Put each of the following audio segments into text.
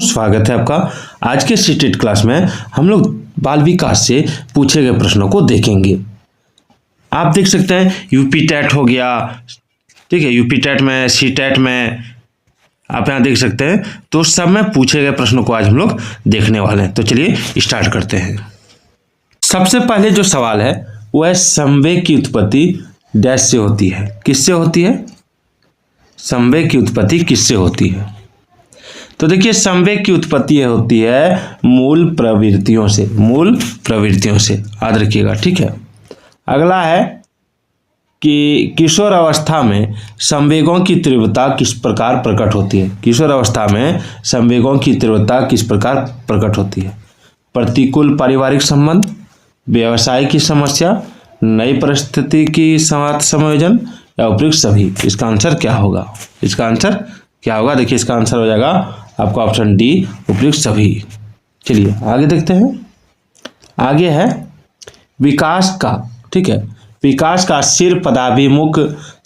स्वागत है आपका। आज के सीटेट क्लास में हम लोग बाल विकास से पूछे गए प्रश्नों को देखेंगे। आप देख सकते हैं यूपी टेट हो गया, ठीक है, यूपी टेट में, सी टेट में आप यहाँ देख सकते हैं। तो सब में पूछे गए प्रश्नों को आज हम लोग देखने वाले हैं। तो चलिए स्टार्ट करते हैं। सबसे पहले जो सवाल है वो है संवेग की उत्पत्ति डैश से होती है। किससे होती है? संवेग की उत्पत्ति किससे होती है? तो देखिए संवेग की उत्पत्ति होती है मूल प्रवृत्तियों से। मूल प्रवृत्तियों से याद रखिएगा, ठीक है। अगला है कि किशोर अवस्था में संवेगों की तीव्रता किस प्रकार प्रकट होती है। किशोर अवस्था में संवेगों की तीव्रता किस प्रकार प्रकट होती है? प्रतिकूल पारिवारिक संबंध, व्यवसाय की समस्या, नई परिस्थिति की समायोजन या उपयुक्त सभी। इसका आंसर क्या होगा? इसका आंसर क्या होगा? देखिए इसका आंसर हो जाएगा आपका ऑप्शन डी, उपयुक्त सभी। चलिए आगे देखते हैं। आगे है विकास का, ठीक है, विकास का सिर पदाभिमुख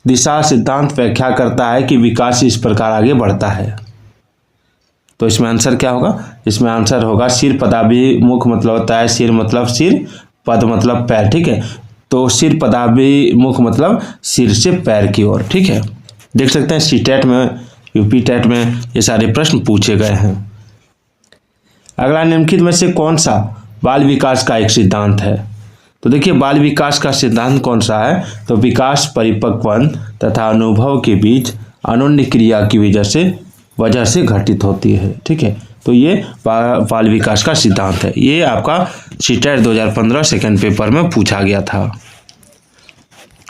दिशा सिद्धांत व्याख्या करता है कि विकास इस प्रकार आगे बढ़ता है। तो इसमें आंसर क्या होगा? इसमें आंसर होगा सिर पदाभिमुख मतलब होता है सिर मतलब सिर, पद मतलब पैर, ठीक है। तो सिर पदाभिमुख मतलब सिर से पैर की ओर, ठीक है। देख सकते हैं सी टेट में, यूपी टेट में ये सारे प्रश्न पूछे गए हैं। अगला निम्नलिखित में से कौन सा बाल विकास का एक सिद्धांत है? तो देखिए बाल विकास का सिद्धांत कौन सा है? तो विकास परिपक्वन तथा अनुभव के बीच अनोन्य क्रिया की वजह से घटित होती है, ठीक है। तो ये बाल विकास का सिद्धांत है। ये आपका सीटेट 2015 सेकंड पेपर में पूछा गया था।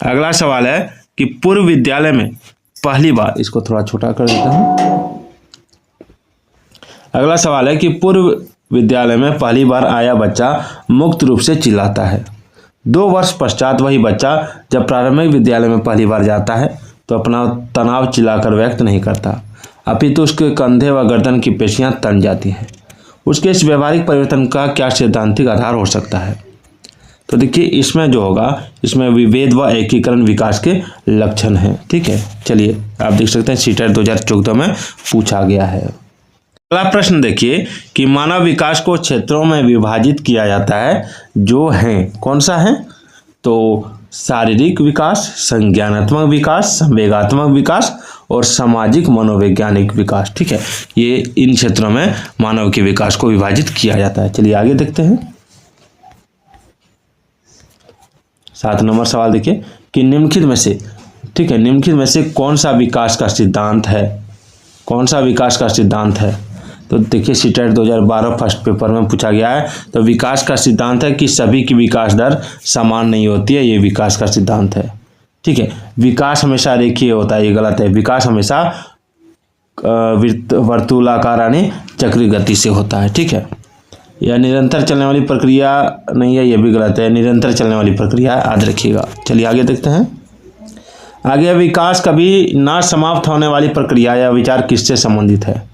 अगला सवाल है कि पूर्व विद्यालय में पहली बार, इसको थोड़ा छोटा कर देता हूं। अगला सवाल है कि पूर्व विद्यालय में पहली बार आया बच्चा मुक्त रूप से चिल्लाता है। 2 वर्ष पश्चात वही बच्चा जब प्रारंभिक विद्यालय में पहली बार जाता है तो अपना तनाव चिल्लाकर व्यक्त नहीं करता, अपितु उसके कंधे व गर्दन की पेशियां तन जाती हैं। उसके इस व्यवहारिक परिवर्तन का क्या सैद्धांतिक आधार हो सकता है? तो देखिए इसमें जो होगा, इसमें विभेद व एकीकरण विकास के लक्षण हैं, ठीक है। चलिए आप देख सकते हैं सीटेट 2014 में पूछा गया है। अगला प्रश्न देखिए कि मानव विकास को क्षेत्रों में विभाजित किया जाता है जो हैं, कौन सा है? तो शारीरिक विकास, संज्ञानात्मक विकास, संवेगात्मक विकास और सामाजिक मनोवैज्ञानिक विकास, ठीक है। ये इन क्षेत्रों में मानव के विकास को विभाजित किया जाता है। चलिए आगे देखते हैं। 7 नंबर सवाल देखिए कि निम्नलिखित में से, ठीक है, निम्नलिखित में से कौन सा विकास का सिद्धांत है? कौन सा विकास का सिद्धांत है? तो देखिए सीटेट 2012 फर्स्ट पेपर में पूछा गया है। तो विकास का सिद्धांत है कि सभी की विकास दर समान नहीं होती है, ये विकास का सिद्धांत है, ठीक है। विकास हमेशा रेखीय होता है, ये गलत है। विकास हमेशा वर्तुलाकार यानी चक्रीय गति से होता है, ठीक है। यह निरंतर चलने वाली प्रक्रिया नहीं है, यह भी गलत है। निरंतर चलने वाली प्रक्रिया याद रखिएगा। चलिए आगे देखते हैं। आगे विकास कभी ना समाप्त होने वाली प्रक्रिया या विचार किससे संबंधित है?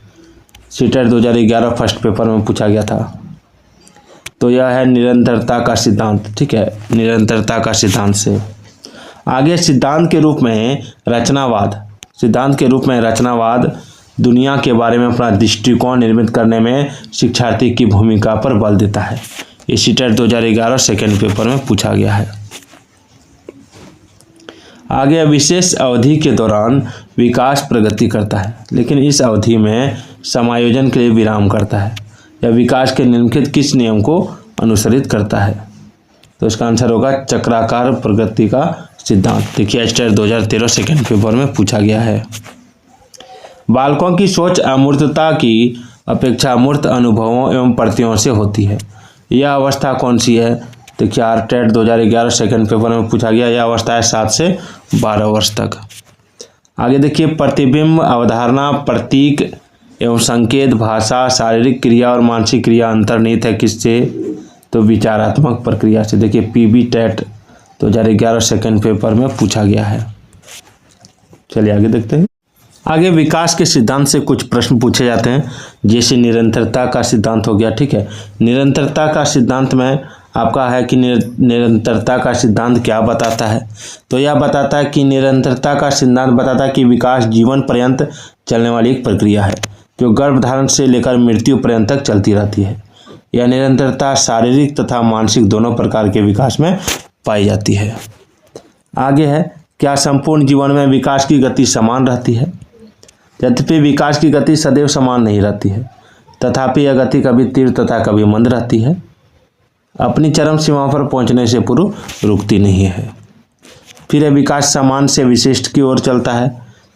सीटेट 2011 फर्स्ट पेपर में पूछा गया था। तो यह है निरंतरता का सिद्धांत, ठीक है, निरंतरता का सिद्धांत से। आगे सिद्धांत के रूप में रचनावाद, सिद्धांत के रूप में रचनावाद दुनिया के बारे में अपना दृष्टिकोण निर्मित करने में शिक्षार्थी की भूमिका पर बल देता है। ये सीटेट 2011 सेकेंड पेपर में पूछा गया है। आगे विशेष अवधि के दौरान विकास प्रगति करता है, लेकिन इस अवधि में समायोजन के लिए विराम करता है। यह विकास के निम्नलिखित किस नियम को अनुसरित करता है? तो इसका आंसर होगा चक्राकार प्रगति का सिद्धांत। देखिए सीटेट 2013 सेकेंड पेपर में पूछा गया है। बालकों की सोच अमूर्तता की अपेक्षा अमूर्त अनुभवों एवं प्रतियों से होती है। यह अवस्था कौन सी है? देखिए सीटेट 2011 सेकेंड पेपर में पूछा गया। यह अवस्था है 7 से 12 वर्ष तक। आगे देखिए प्रतिबिंब, अवधारणा, प्रतीक एवं संकेत, भाषा, शारीरिक क्रिया और मानसिक क्रिया अंतर्निहित है किससे? तो विचारात्मक प्रक्रिया से। देखिए पीबी टेट 2011 सेकेंड पेपर में पूछा गया है। चलिए आगे देखते हैं। आगे विकास के सिद्धांत से कुछ प्रश्न पूछे जाते हैं, जैसे निरंतरता का सिद्धांत हो गया, ठीक है। निरंतरता का सिद्धांत में आपका है कि निरंतरता का सिद्धांत क्या बताता है? तो यह बताता है कि निरंतरता का सिद्धांत बताता है कि विकास जीवन पर्यंत चलने वाली एक प्रक्रिया है। जो गर्भधारण से लेकर मृत्यु पर्यंत तक चलती रहती है। यह निरंतरता शारीरिक तथा मानसिक दोनों प्रकार के विकास में पाई जाती है। आगे है, क्या संपूर्ण जीवन में विकास की गति समान रहती है? यद्यपि विकास की गति सदैव समान नहीं रहती है, तथापि यह गति कभी तीव्र तथा कभी मंद रहती है। अपनी चरम सीमा पर पहुंचने से पूर्व रुकती नहीं है। फिर यह विकास समान से विशिष्ट की ओर चलता है,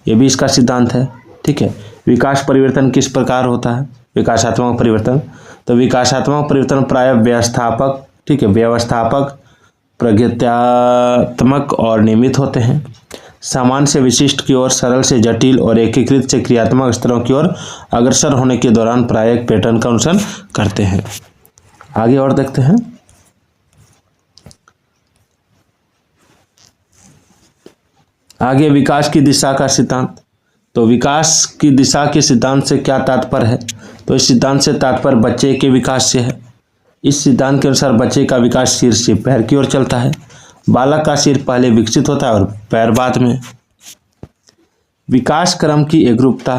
ये भी इसका सिद्धांत है। ठीक है, विकास परिवर्तन किस प्रकार होता है? विकासात्मक परिवर्तन, तो विकासात्मक परिवर्तन प्रायः व्यवस्थापक, ठीक है, व्यवस्थापक, प्रगत्यात्मक और नियमित होते हैं। समान से विशिष्ट की ओर, सरल से जटिल और एकीकृत से क्रियात्मक स्तरों की ओर अग्रसर होने के दौरान प्रायः एक पैटर्न का अनुसरण करते हैं। आगे और देखते हैं। आगे विकास की दिशा का सिद्धांत, तो विकास की दिशा के सिद्धांत से क्या तात्पर्य है? तो इस सिद्धांत से तात्पर्य बच्चे के विकास से है। इस सिद्धांत के अनुसार बच्चे का विकास सिर से पैर की ओर चलता है। बालक का सिर पहले विकसित होता है और पैर बाद में। विकास क्रम की एकरूपता,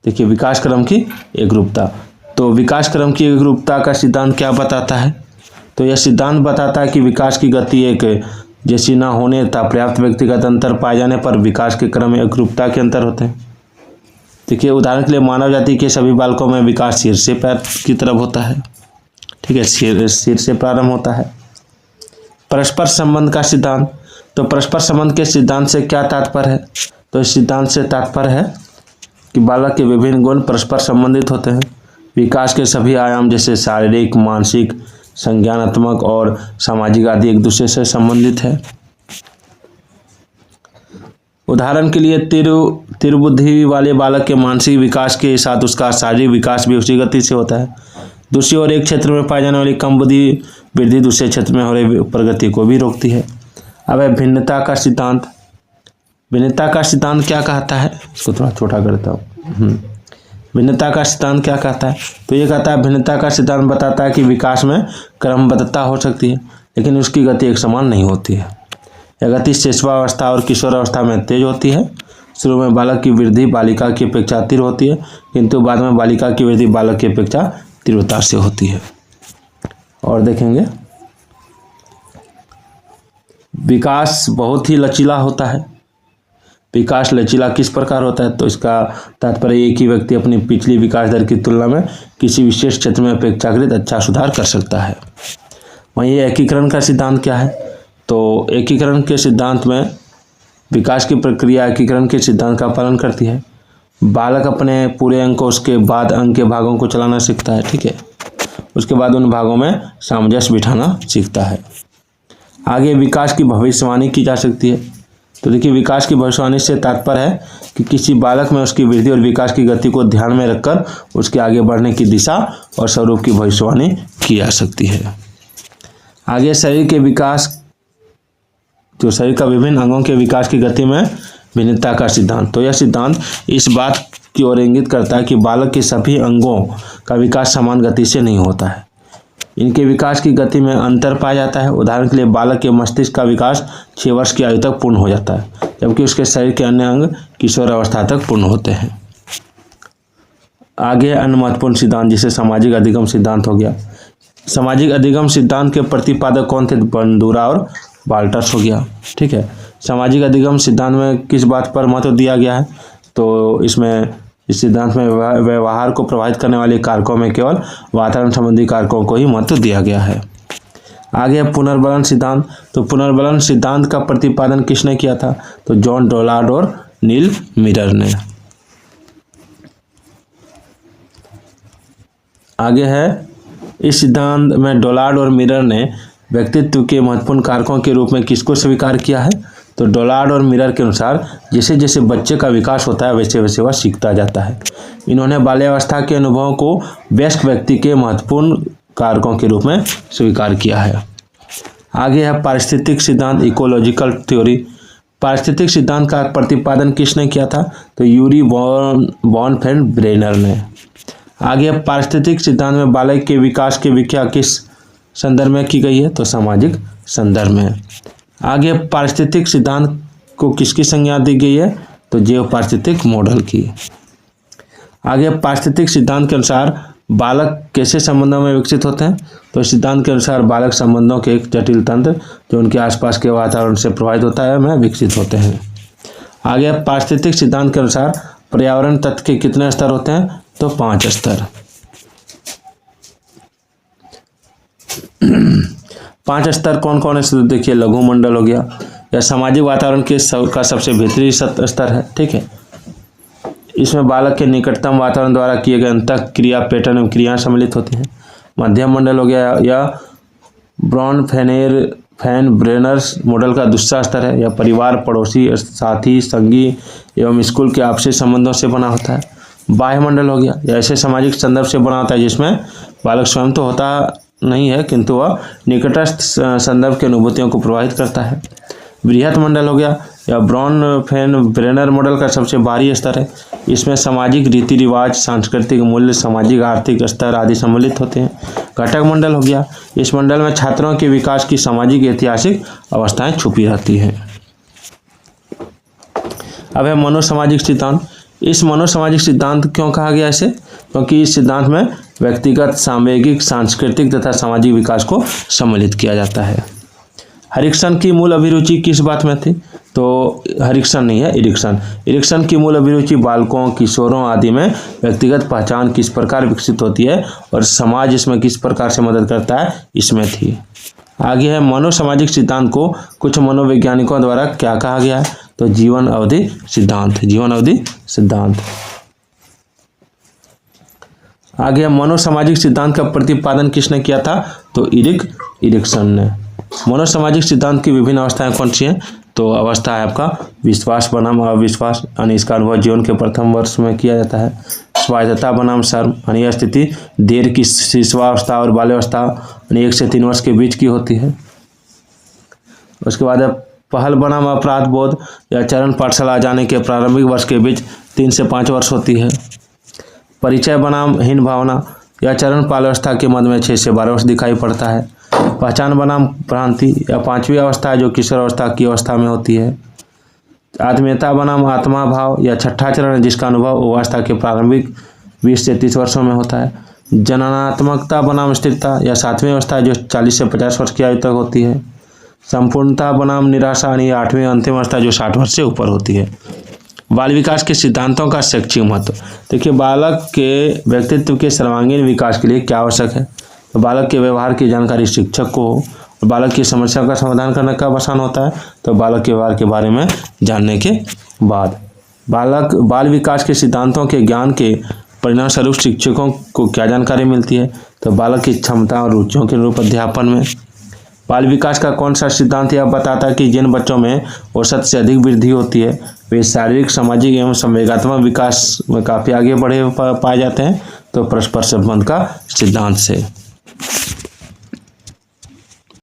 देखिए विकास क्रम की एकरूपता, तो विकास क्रम की एकरूपता का सिद्धांत क्या बताता है? तो यह सिद्धांत बताता है कि विकास की गति एक जैसी न होने तथा पर्याप्त व्यक्तिगत अंतर पाए जाने पर विकास के क्रम में एकरूपता के अंतर होते हैं। देखिए उदाहरण के लिए मानव जाति के सभी बालकों में विकास सिर से पैर की तरफ होता है। ठीक है, सिर से प्रारंभ होता है। परस्पर संबंध का सिद्धांत, तो परस्पर संबंध के सिद्धांत से क्या तात्पर्य है? तो इस सिद्धांत से तात्पर्य है कि बालक के विभिन्न गुण परस्पर संबंधित होते हैं। विकास के सभी आयाम जैसे शारीरिक, मानसिक, संज्ञानात्मक और सामाजिक आदि एक दूसरे से संबंधित है। उदाहरण के लिए तीव्र बुद्धि वाले बालक के मानसिक विकास के साथ उसका शारीरिक विकास भी उसी गति से होता है। दूसरी ओर एक क्षेत्र में पाई जाने वाली कम बुद्धि वृद्धि दूसरे क्षेत्र में हो रही प्रगति को भी रोकती है। अब है भिन्नता का सिद्धांत। भिन्नता का सिद्धांत क्या कहता है? इसको थोड़ा छोटा करता हूँ। भिन्नता का सिद्धांत क्या कहता है? तो ये कहता है भिन्नता का सिद्धांत बताता है कि विकास में क्रमबद्धता हो सकती है, लेकिन उसकी गति एक समान नहीं होती है। यह गति शिशुआवस्था और किशोरावस्था में तेज होती है। शुरू में बालक की वृद्धि बालिका की अपेक्षा तीव्र होती है, किंतु बाद में बालिका की वृद्धि बालक की अपेक्षा तीव्रता से होती है। और देखेंगे विकास बहुत ही लचीला होता है। विकास लचीला किस प्रकार होता है? तो इसका तात्पर्य एक ही व्यक्ति अपनी पिछली विकास दर की तुलना में किसी विशेष क्षेत्र में अपेक्षाकृत अच्छा सुधार कर सकता है। वहीं एकीकरण का सिद्धांत क्या है? तो एकीकरण के सिद्धांत में विकास की प्रक्रिया एकीकरण के सिद्धांत का पालन करती है। बालक अपने पूरे अंक को उसके बाद अंक के भागों को चलाना सीखता है। ठीक है, उसके बाद उन भागों में सामंजस्य बिठाना सीखता है। आगे विकास की भविष्यवाणी की जा सकती है। तो देखिए विकास की भविष्यवाणी से तात्पर्य है कि किसी बालक में उसकी वृद्धि और विकास की गति को ध्यान में रखकर उसके आगे बढ़ने की दिशा और स्वरूप की भविष्यवाणी की जा सकती है। आगे शरीर के विकास, जो शरीर का विभिन्न अंगों के विकास की गति में भिन्नता का सिद्धांत, तो यह सिद्धांत इस बात की ओर इंगित करता है कि बालक के सभी अंगों का विकास समान गति से नहीं होता है। इनके विकास की गति में अंतर पाया जाता है। उदाहरण के लिए बालक के मस्तिष्क का विकास 6 वर्ष की आयु तक पूर्ण हो जाता है, जबकि उसके शरीर के अन्य अंग किशोर अवस्था तक पूर्ण होते हैं। आगे अन्य महत्वपूर्ण सिद्धांत जिसे सामाजिक अधिगम सिद्धांत हो गया। सामाजिक अधिगम सिद्धांत के प्रतिपादक कौन थे? बंडूरा और वाल्टर्स हो गया। ठीक है, सामाजिक अधिगम सिद्धांत में किस बात पर महत्व दिया गया है? तो इसमें इस सिद्धांत में व्यवहार को प्रभावित करने वाले कारकों में केवल वातावरण संबंधी कारकों को ही महत्व दिया गया है। आगे पुनर्बलन सिद्धांत। तो पुनर्बलन सिद्धांत का प्रतिपादन किसने किया था? तो जॉन डोलार्ड और नील मिरर ने। आगे है इस सिद्धांत में डोलार्ड और मिरर ने व्यक्तित्व के महत्वपूर्ण कारकों के रूप में किसको स्वीकार किया है? तो डोलार्ड और मिरर के अनुसार जैसे जैसे बच्चे का विकास होता है वैसे वैसे वह सीखता जाता है। इन्होंने बाल्यावस्था के अनुभवों को वयस्क व्यक्ति के महत्वपूर्ण कारकों के रूप में स्वीकार किया है। आगे है पारिस्थितिक सिद्धांत, इकोलॉजिकल थ्योरी। पारिस्थितिक सिद्धांत का प्रतिपादन किसने किया था? तो यूरी वॉन फेन ब्रेनर ने। आगे पारिस्थितिक सिद्धांत में बालक के विकास की व्याख्या किस संदर्भ में की गई है? तो सामाजिक संदर्भ में। आगे पारिस्थितिक सिद्धांत को किसकी संज्ञा दी गई है? तो जैव पारिस्थितिक मॉडल की। आगे पारिस्थितिक सिद्धांत के अनुसार बालक कैसे संबंधों में विकसित होते हैं? तो इस सिद्धांत के अनुसार बालक संबंधों के एक जटिल तंत्र जो उनके आसपास के वातावरण से प्रभावित होता है में विकसित होते हैं। आगे पारिस्थितिक सिद्धांत के अनुसार पर्यावरण तत्व के कितने स्तर होते हैं? तो 5 स्तर। 5 स्तर कौन कौन है? तो देखिए, लघु मंडल हो गया, या सामाजिक वातावरण के का सबसे भीतरी स्तर है, ठीक है। इसमें बालक के निकटतम वातावरण द्वारा किए गए अंतः क्रिया पैटर्न एवं क्रियाएं सम्मिलित होती हैं। मध्यम मंडल हो गया, या ब्रॉन फैन ब्रेनर्स मॉडल का दूसरा स्तर है, या परिवार, पड़ोसी, साथी, संगी एवं स्कूल के आपसी संबंधों से बना होता है। बाह्य मंडल हो गया, या ऐसे सामाजिक संदर्भ से बना होता है जिसमें बालक स्वयं तो होता नहीं है किंतु वह निकटस्थ संदर्भ की अनुभूतियों को प्रभावित करता है। बृहत मंडल हो गया, या ब्रॉन फैन ब्रेनर मॉडल का सबसे बाहरी स्तर है। इसमें सामाजिक रीति रिवाज, सांस्कृतिक मूल्य, सामाजिक आर्थिक स्तर आदि सम्मिलित होते हैं। घटक मंडल हो गया, इस मंडल में छात्रों के विकास की सामाजिक ऐतिहासिक अवस्थाएं छुपी रहती हैं। अब है मनोसामाजिक सिद्धांत। इस मनोसामाजिक सिद्धांत क्यों कहा गया इसे? क्योंकि इस सिद्धांत में व्यक्तिगत, सामूहिक, सांस्कृतिक तथा सामाजिक विकास को सम्मिलित किया जाता है। हरिक्सन की मूल अभिरुचि किस बात में थी? तो हरिक्सन नहीं है, इरिक्सन। इरिक्सन की मूल अभिरुचि बालकों, किशोरों आदि में व्यक्तिगत पहचान किस प्रकार विकसित होती है और समाज इसमें किस प्रकार से मदद करता है, इसमें थी। आगे है मनोसामाजिक सिद्धांत को कुछ मनोवैज्ञानिकों द्वारा क्या कहा गया है? तो जीवन अवधि सिद्धांत। जीवन अवधि सिद्धांत। आगे मनोसामाजिक सिद्धांत का प्रतिपादन किसने किया था? तो इरिक्सन ने। मनोसामाजिक सिद्धांत की विभिन्न अवस्थाएं कौन सी हैं? तो अवस्था है आपका विश्वास बनाम अविश्वास, यानी इसका अनुभव जीवन के प्रथम वर्ष में किया जाता है। स्वायत्तता बनाम शर्म, यानी यह स्थिति देर की शिशुवावस्था और बाल्यावस्था, यानी 1 से 3 वर्ष के बीच की होती है। उसके बाद है पहल बनाम अपराध बोध, या चरण पाठशाला जाने के प्रारंभिक वर्ष के बीच 3 से 5 वर्ष होती है। परिचय बनाम हीन भावना, या चरण बाल्यावस्था के मध्य में 6 से 12 वर्ष दिखाई पड़ता है। पहचान बनाम भ्रांति, या 5वीं अवस्था जो किशोरावस्था की अवस्था में होती है। आत्मीयता बनाम आत्मा भाव, या 6ठा चरण जिसका अनुभव अवस्था के प्रारंभिक 20 से 30 वर्षों में होता है। जननात्मकता बनाम स्थिरता, या 7वीं अवस्था जो 40 से 50 वर्ष की आयु तक होती है। संपूर्णता बनाम निराशा, यानी 8वीं अंतिम अवस्था जो 60 वर्ष से ऊपर होती है। बाल विकास के सिद्धांतों का शैक्षिक महत्व। देखिए, बालक के व्यक्तित्व के सर्वांगीण विकास के लिए क्या आवश्यक है? तो बालक के व्यवहार की जानकारी शिक्षक को हो। बालक की समस्या का समाधान करना कब आसान होता है? तो बालक के व्यवहार के बारे में जानने के बाद। बाल विकास के सिद्धांतों के ज्ञान के परिणाम स्वरूप शिक्षकों को क्या जानकारी मिलती है? तो बालक की क्षमता और रुचियों के अनुरूप अध्यापन में। बाल विकास का कौन सा सिद्धांत यह बताता है कि जिन बच्चों में औसत से अधिक वृद्धि होती है वे शारीरिक, सामाजिक एवं संवेगात्मक विकास में काफ़ी आगे बढ़े पाए जाते हैं? तो परस्पर संबंध का सिद्धांत से।